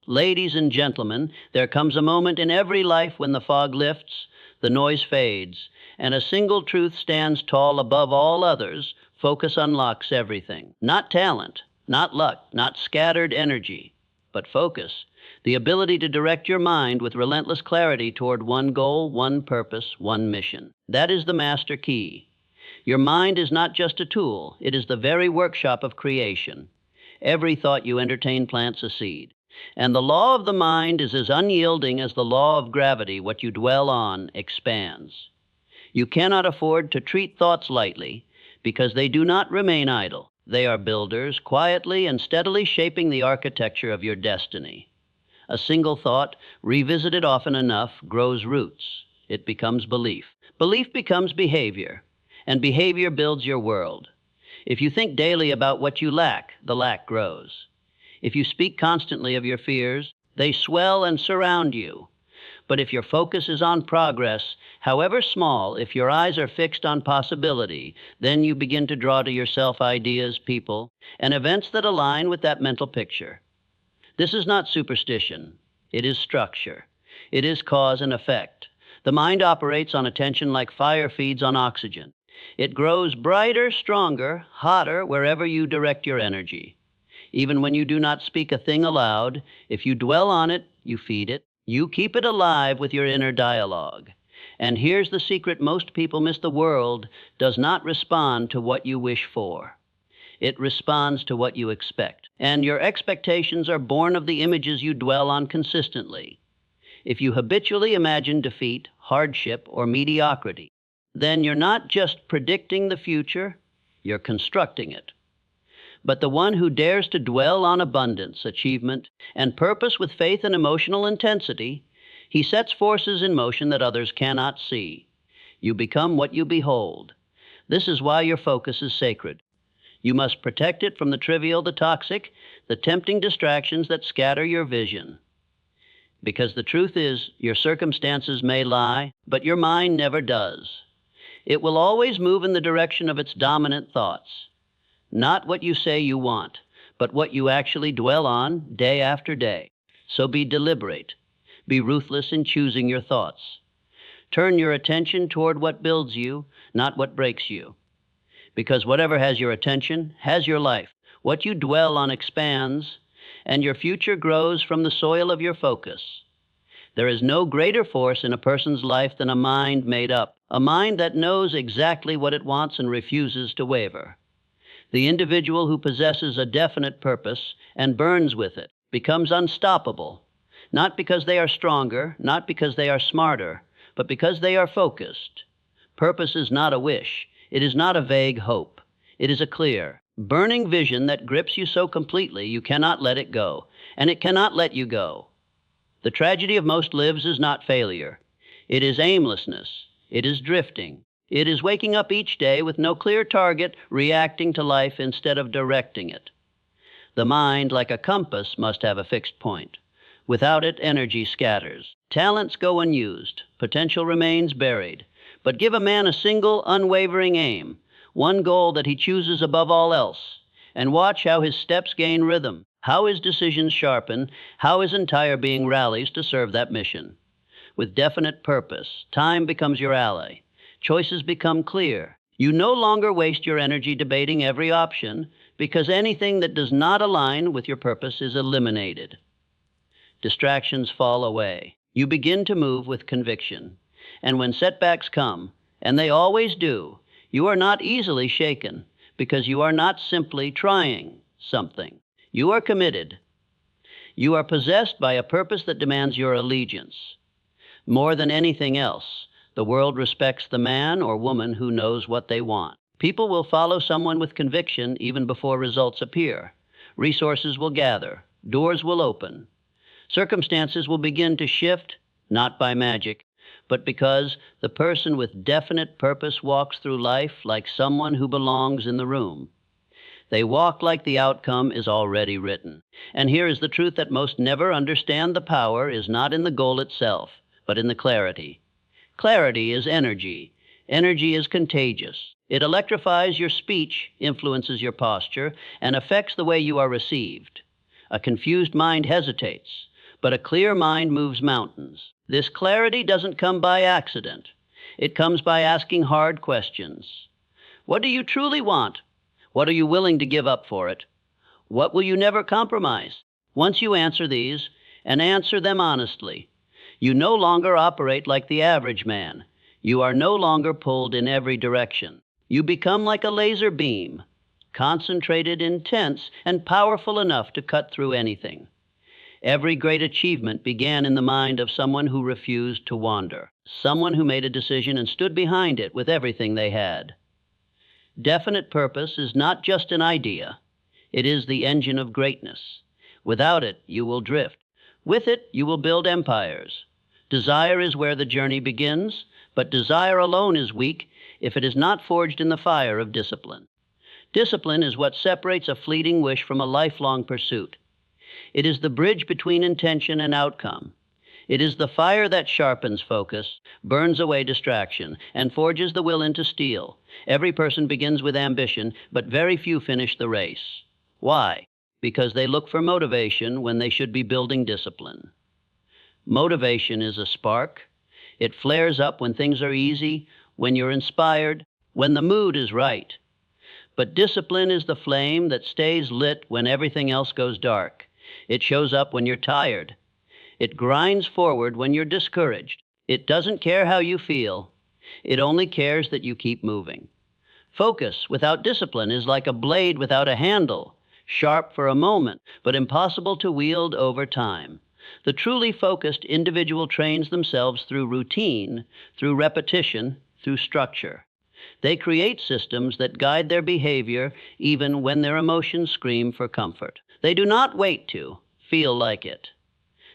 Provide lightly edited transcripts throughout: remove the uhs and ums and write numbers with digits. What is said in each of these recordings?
Ladies and gentlemen, there comes a moment in every life when the fog lifts, the noise fades, and a single truth stands tall above all others. Focus unlocks everything. Not talent, not luck, not scattered energy, but focus. The ability to direct your mind with relentless clarity toward one goal, one purpose, one mission. That is the master key. Your mind is not just a tool, it is the very workshop of creation. Every thought you entertain plants a seed. And the law of the mind is as unyielding as the law of gravity. What you dwell on expands. You cannot afford to treat thoughts lightly because they do not remain idle. They are builders, quietly and steadily shaping the architecture of your destiny. A single thought, revisited often enough, grows roots. It becomes belief. Belief becomes behavior, and behavior builds your world. If you think daily about what you lack, the lack grows. If you speak constantly of your fears, they swell and surround you. But if your focus is on progress, however small, if your eyes are fixed on possibility, then you begin to draw to yourself ideas, people, and events that align with that mental picture. This is not superstition. It is structure. It is cause and effect. The mind operates on attention like fire feeds on oxygen. It grows brighter, stronger, hotter wherever you direct your energy. Even when you do not speak a thing aloud, if you dwell on it, you feed it. You keep it alive with your inner dialogue. And here's the secret most people miss: the world does not respond to what you wish for. It responds to what you expect. And your expectations are born of the images you dwell on consistently. If you habitually imagine defeat, hardship, or mediocrity, then you're not just predicting the future, you're constructing it. But the one who dares to dwell on abundance, achievement, and purpose with faith and emotional intensity, he sets forces in motion that others cannot see. You become what you behold. This is why your focus is sacred. You must protect it from the trivial, the toxic, the tempting distractions that scatter your vision. Because the truth is, your circumstances may lie, but your mind never does. It will always move in the direction of its dominant thoughts. Not what you say you want, but what you actually dwell on day after day. So be deliberate. Be ruthless in choosing your thoughts. Turn your attention toward what builds you, not what breaks you. Because whatever has your attention has your life. What you dwell on expands, and your future grows from the soil of your focus. There is no greater force in a person's life than a mind made up, a mind that knows exactly what it wants and refuses to waver. The individual who possesses a definite purpose and burns with it becomes unstoppable, not because they are stronger, not because they are smarter, but because they are focused. Purpose is not a wish. It is not a vague hope. It is a clear, burning vision that grips you so completely you cannot let it go, and it cannot let you go. The tragedy of most lives is not failure. It is aimlessness. It is drifting. It is waking up each day with no clear target, reacting to life instead of directing it. The mind, like a compass, must have a fixed point. Without it, energy scatters. Talents go unused. Potential remains buried. But give a man a single, unwavering aim, one goal that he chooses above all else, and watch how his steps gain rhythm, how his decisions sharpen, how his entire being rallies to serve that mission. With definite purpose, time becomes your ally. Choices become clear. You no longer waste your energy debating every option, because anything that does not align with your purpose is eliminated. Distractions fall away. You begin to move with conviction. And when setbacks come, and they always do, you are not easily shaken, because you are not simply trying something. You are committed. You are possessed by a purpose that demands your allegiance. More than anything else, the world respects the man or woman who knows what they want. People will follow someone with conviction even before results appear. Resources will gather. Doors will open. Circumstances will begin to shift, not by magic, but because the person with definite purpose walks through life like someone who belongs in the room. They walk like the outcome is already written. And here is the truth that most never understand: the power is not in the goal itself, but in the clarity. Clarity is energy. Energy is contagious. It electrifies your speech, influences your posture, and affects the way you are received. A confused mind hesitates. but a clear mind moves mountains. This clarity doesn't come by accident. It comes by asking hard questions. What do you truly want? What are you willing to give up for it? What will you never compromise? Once you answer these, and answer them honestly, you no longer operate like the average man. You are no longer pulled in every direction. You become like a laser beam, concentrated, intense, and powerful enough to cut through anything. Every great achievement began in the mind of someone who refused to wander, someone who made a decision and stood behind it with everything they had. Definite purpose is not just an idea. It is the engine of greatness. Without it, you will drift. With it, you will build empires. Desire is where the journey begins, but desire alone is weak if it is not forged in the fire of discipline. Discipline is what separates a fleeting wish from a lifelong pursuit. It is the bridge between intention and outcome. It is the fire that sharpens focus, burns away distraction, and forges the will into steel. Every person begins with ambition, but very few finish the race. Why? Because they look for motivation when they should be building discipline. Motivation is a spark. It flares up when things are easy, when you're inspired, when the mood is right. But discipline is the flame that stays lit when everything else goes dark. It shows up when you're tired. It grinds forward when you're discouraged. It doesn't care how you feel. It only cares that you keep moving. Focus without discipline is like a blade without a handle, sharp for a moment, but impossible to wield over time. The truly focused individual trains themselves through routine, through repetition, through structure. They create systems that guide their behavior even when their emotions scream for comfort. They do not wait to feel like it.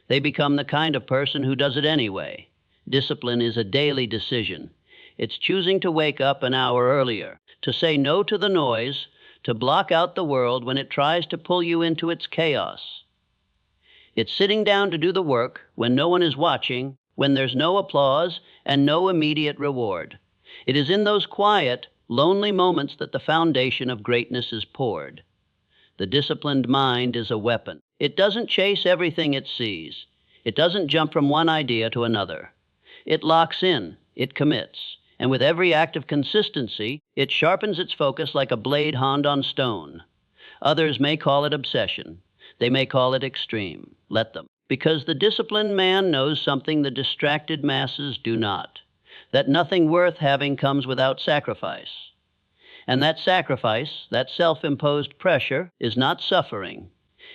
They become the kind of person who does it anyway. Discipline is a daily decision. It's choosing to wake up an hour earlier, to say no to the noise, to block out the world when it tries to pull you into its chaos. It's sitting down to do the work when no one is watching, when there's no applause and no immediate reward. It is in those quiet, lonely moments that the foundation of greatness is poured. The disciplined mind is a weapon. It doesn't chase everything it sees. It doesn't jump from one idea to another. It locks in, it commits, and with every act of consistency, it sharpens its focus like a blade honed on stone. Others may call it obsession. They may call it extreme. Let them. Because the disciplined man knows something the distracted masses do not, that nothing worth having comes without sacrifice. And that sacrifice, that self-imposed pressure, is not suffering.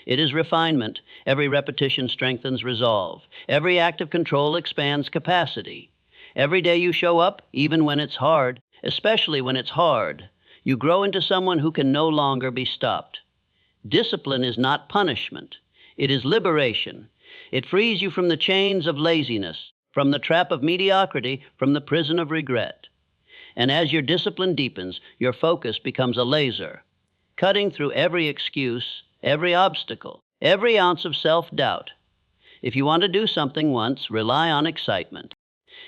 It is refinement. Every repetition strengthens resolve. Every act of control expands capacity. Every day you show up, even when it's hard, especially when it's hard, you grow into someone who can no longer be stopped. Discipline is not punishment. It is liberation. It frees you from the chains of laziness, from the trap of mediocrity, from the prison of regret. And as your discipline deepens, your focus becomes a laser, cutting through every excuse, every obstacle, every ounce of self-doubt. If you want to do something once, rely on excitement.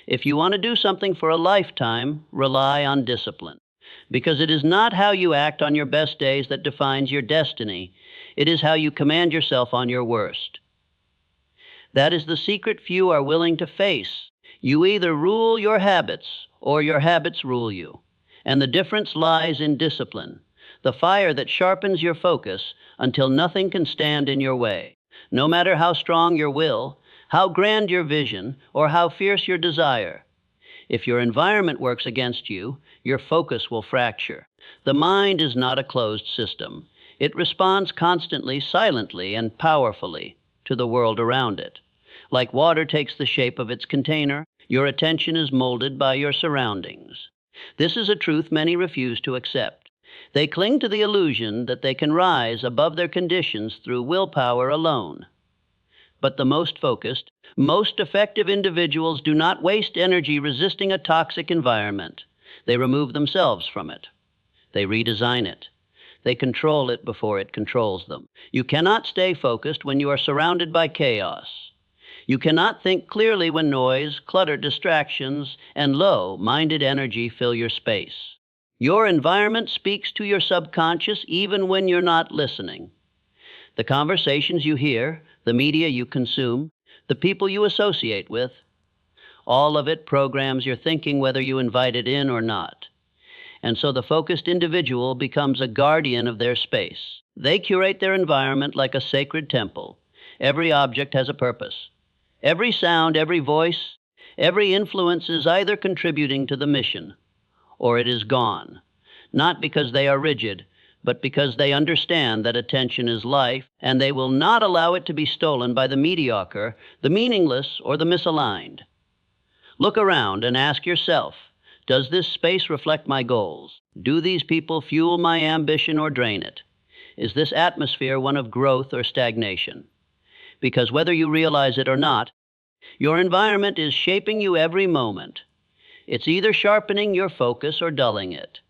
If you want to do something for a lifetime, rely on discipline. Because it is not how you act on your best days that defines your destiny. It is how you command yourself on your worst. That is the secret few are willing to face. You either rule your habits or your habits rule you. And the difference lies in discipline, the fire that sharpens your focus until nothing can stand in your way. No matter how strong your will, how grand your vision, or how fierce your desire. If your environment works against you, your focus will fracture. The mind is not a closed system. It responds constantly, silently, and powerfully to the world around it. Like water takes the shape of its container, your attention is molded by your surroundings. This is a truth many refuse to accept. They cling to the illusion that they can rise above their conditions through willpower alone. But the most focused, most effective individuals do not waste energy resisting a toxic environment. They remove themselves from it. They redesign it. They control it before it controls them. You cannot stay focused when you are surrounded by chaos. You cannot think clearly when noise, clutter, distractions, and low-minded energy fill your space. Your environment speaks to your subconscious even when you're not listening. The conversations you hear, the media you consume, the people you associate with. All of it programs your thinking whether you invite it in or not. And so the focused individual becomes a guardian of their space. They curate their environment like a sacred temple. Every object has a purpose. Every sound, every voice, every influence is either contributing to the mission or it is gone. Not because they are rigid, but because they understand that attention is life, and they will not allow it to be stolen by the mediocre, the meaningless, or the misaligned. Look around and ask yourself, does this space reflect my goals? Do these people fuel my ambition or drain it? Is this atmosphere one of growth or stagnation? Because whether you realize it or not, your environment is shaping you every moment. It's either sharpening your focus or dulling it.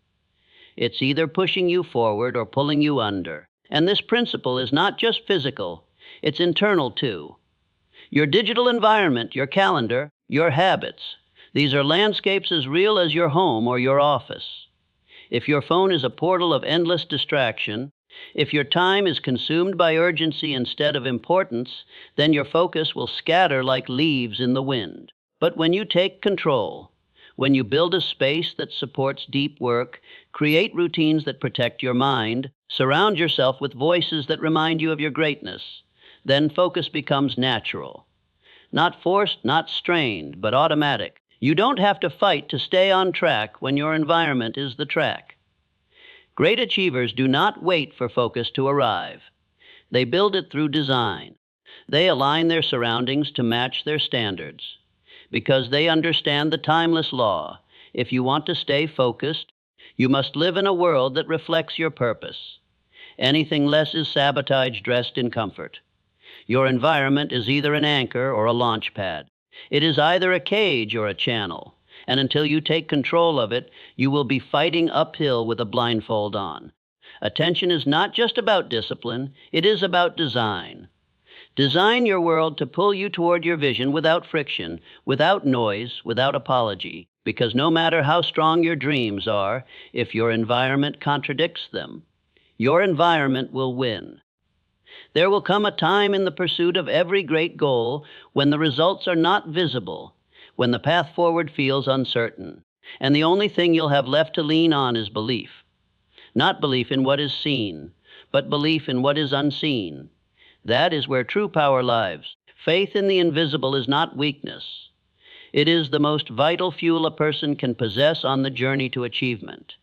It's either pushing you forward or pulling you under. And this principle is not just physical, it's internal too. Your digital environment, your calendar, your habits, these are landscapes as real as your home or your office. If your phone is a portal of endless distraction, if your time is consumed by urgency instead of importance, then your focus will scatter like leaves in the wind. But when you take control, when you build a space that supports deep work, create routines that protect your mind, surround yourself with voices that remind you of your greatness, then focus becomes natural. Not forced, not strained, but automatic. You don't have to fight to stay on track when your environment is the track. Great achievers do not wait for focus to arrive. They build it through design. They align their surroundings to match their standards. Because they understand the timeless law. If you want to stay focused, you must live in a world that reflects your purpose. Anything less is sabotage dressed in comfort. Your environment is either an anchor or a launch pad. It is either a cage or a channel. And until you take control of it, you will be fighting uphill with a blindfold on. Attention is not just about discipline, it is about design. Design your world to pull you toward your vision without friction, without noise, without apology, because no matter how strong your dreams are, if your environment contradicts them, your environment will win. There will come a time in the pursuit of every great goal when the results are not visible, when the path forward feels uncertain, and the only thing you'll have left to lean on is belief. Not belief in what is seen, but belief in what is unseen. That is where true power lies. Faith in the invisible is not weakness. It is the most vital fuel a person can possess on the journey to achievement.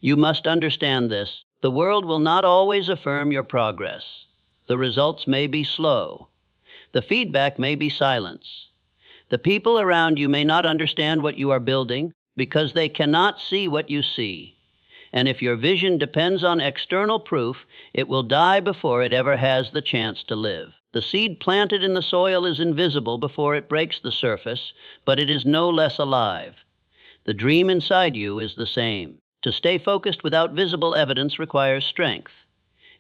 You must understand this. The world will not always affirm your progress. The results may be slow. The feedback may be silence. The people around you may not understand what you are building because they cannot see what you see. And if your vision depends on external proof, it will die before it ever has the chance to live. The seed planted in the soil is invisible before it breaks the surface, but it is no less alive. The dream inside you is the same. To stay focused without visible evidence requires strength.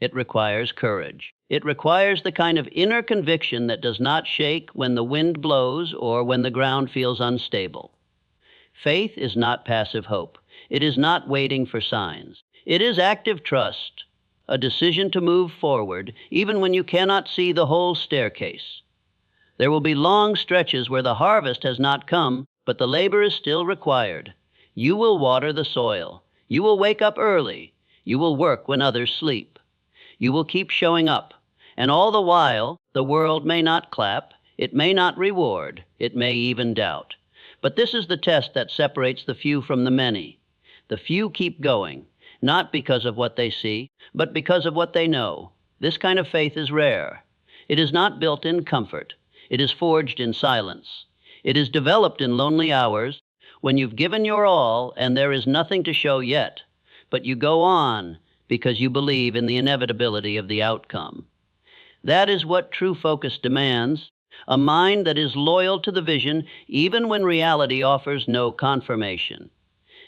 It requires courage. It requires the kind of inner conviction that does not shake when the wind blows or when the ground feels unstable. Faith is not passive hope. It is not waiting for signs. It is active trust, a decision to move forward even when you cannot see the whole staircase. There will be long stretches where the harvest has not come, but the labor is still required. You will water the soil. You will wake up early. You will work when others sleep. You will keep showing up. And all the while, the world may not clap, it may not reward, it may even doubt. But this is the test that separates the few from the many. The few keep going, not because of what they see, but because of what they know. This kind of faith is rare. It is not built in comfort. It is forged in silence. It is developed in lonely hours when you've given your all and there is nothing to show yet. But you go on because you believe in the inevitability of the outcome. That is what true focus demands, a mind that is loyal to the vision even when reality offers no confirmation.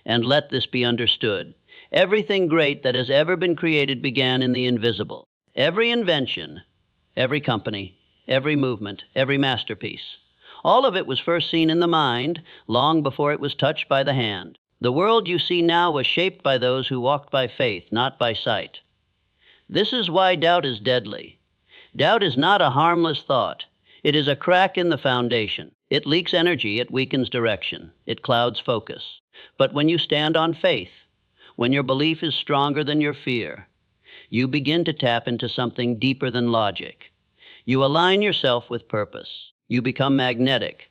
And let this be understood. Everything great that has ever been created began in the invisible. Every invention, every company, every movement, every masterpiece. All of it was first seen in the mind, long before it was touched by the hand. The world you see now was shaped by those who walked by faith, not by sight. This is why doubt is deadly. Doubt is not a harmless thought. It is a crack in the foundation. It leaks energy, it weakens direction, it clouds focus. But when you stand on faith, when your belief is stronger than your fear, you begin to tap into something deeper than logic. You align yourself with purpose. You become magnetic.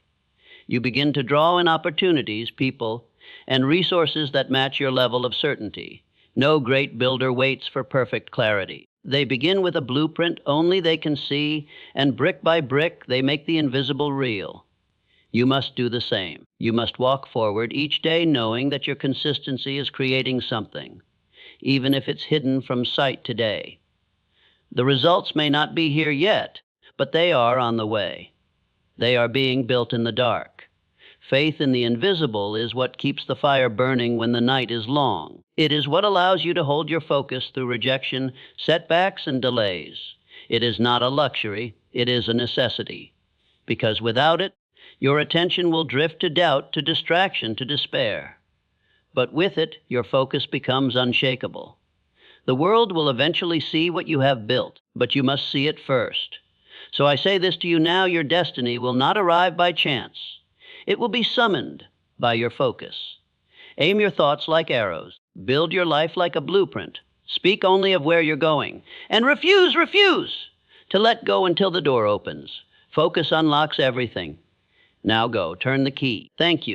You begin to draw in opportunities, people, and resources that match your level of certainty. No great builder waits for perfect clarity. They begin with a blueprint only they can see, and brick by brick, they make the invisible real. You must do the same. You must walk forward each day knowing that your consistency is creating something, even if it's hidden from sight today. The results may not be here yet, but they are on the way. They are being built in the dark. Faith in the invisible is what keeps the fire burning when the night is long. It is what allows you to hold your focus through rejection, setbacks, and delays. It is not a luxury, it is a necessity. Because without it, your attention will drift to doubt, to distraction, to despair. But with it, your focus becomes unshakable. The world will eventually see what you have built, but you must see it first. So I say this to you now, your destiny will not arrive by chance. It will be summoned by your focus. Aim your thoughts like arrows. Build your life like a blueprint. Speak only of where you're going. And refuse to let go until the door opens. Focus unlocks everything. Now go, turn the key. Thank you.